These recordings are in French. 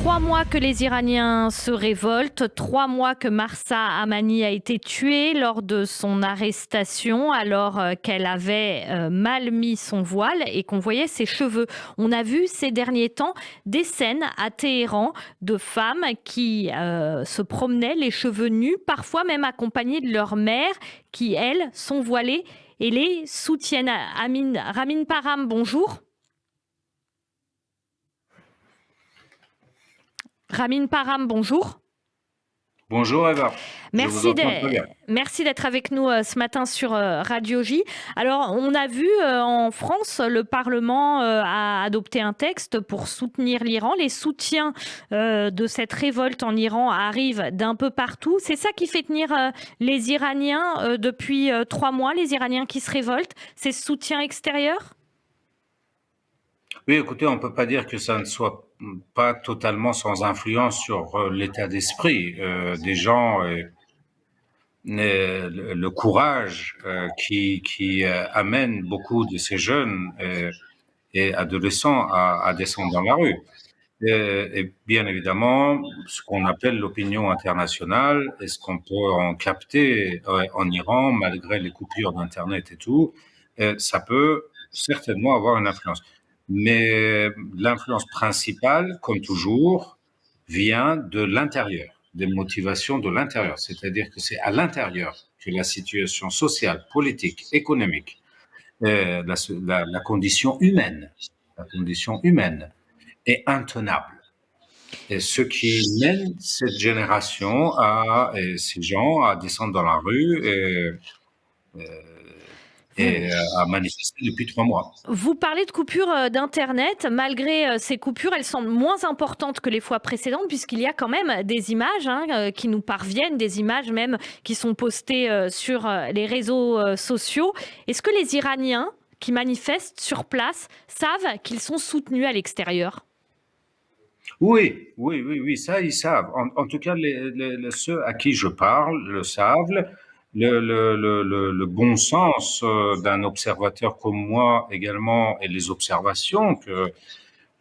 3 mois que les Iraniens se révoltent, 3 mois que Mahsa Amini a été tuée lors de son arrestation alors qu'elle avait mal mis son voile et qu'on voyait ses cheveux. On a vu ces derniers temps des scènes à Téhéran de femmes qui se promenaient les cheveux nus, parfois même accompagnées de leur mère qui, elles, sont voilées et les soutiennent. Ramin Parham, bonjour. Ramin Parham, bonjour. Bonjour Eva, merci d'être avec nous ce matin sur Radio J. Alors, on a vu en France, le Parlement a adopté un texte pour soutenir l'Iran. Les soutiens de cette révolte en Iran arrivent d'un peu partout. C'est ça qui fait tenir les Iraniens depuis 3 mois, les Iraniens qui se révoltent, ces soutiens extérieurs ? Oui, écoutez, on ne peut pas dire que ça ne soit pas totalement sans influence sur l'état d'esprit des gens, le courage qui amène beaucoup de ces jeunes et adolescents à descendre dans la rue. Et bien évidemment, ce qu'on appelle l'opinion internationale, et ce qu'on peut en capter en Iran, malgré les coupures d'Internet et tout, ça peut certainement avoir une influence. Mais l'influence principale, comme toujours, vient de l'intérieur, des motivations de l'intérieur. C'est-à-dire que c'est à l'intérieur que la situation sociale, politique, économique, la condition humaine est intenable. Et ce qui mène cette génération et ces gens à descendre dans la rue et à manifester depuis 3 mois. Vous parlez de coupures d'Internet. Malgré ces coupures, elles semblent moins importantes que les fois précédentes puisqu'il y a quand même des images qui nous parviennent, des images même qui sont postées sur les réseaux sociaux. Est-ce que les Iraniens qui manifestent sur place savent qu'ils sont soutenus à l'extérieur ? Oui, ça ils savent. En tout cas, ceux à qui je parle le savent. Le bon sens d'un observateur comme moi également et les observations que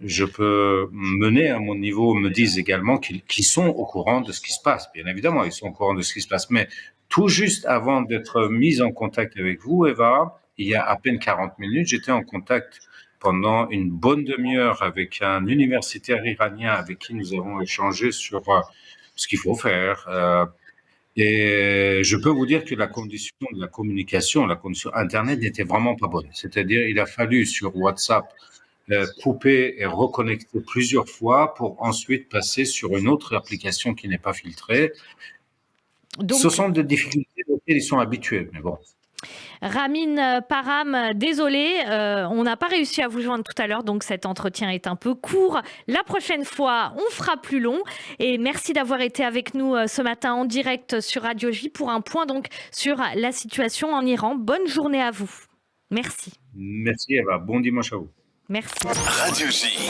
je peux mener à mon niveau me disent également qu'ils sont au courant de ce qui se passe. Bien évidemment, ils sont au courant de ce qui se passe. Mais tout juste avant d'être mis en contact avec vous, Eva, il y a à peine 40 minutes, j'étais en contact pendant une bonne demi-heure avec un universitaire iranien avec qui nous avons échangé sur ce qu'il faut faire. Et je peux vous dire que la condition de la communication, la condition Internet n'était vraiment pas bonne. C'est-à-dire, il a fallu sur WhatsApp couper et reconnecter plusieurs fois pour ensuite passer sur une autre application qui n'est pas filtrée. Donc, ce sont des difficultés auxquelles ils sont habitués, mais bon. Ramin Parham, désolé, on n'a pas réussi à vous joindre tout à l'heure, donc cet entretien est un peu court. La prochaine fois, on fera plus long. Et merci d'avoir été avec nous ce matin en direct sur Radio J pour un point donc sur la situation en Iran. Bonne journée à vous. Merci. Merci Eva, bon dimanche à vous. Merci. Radio J.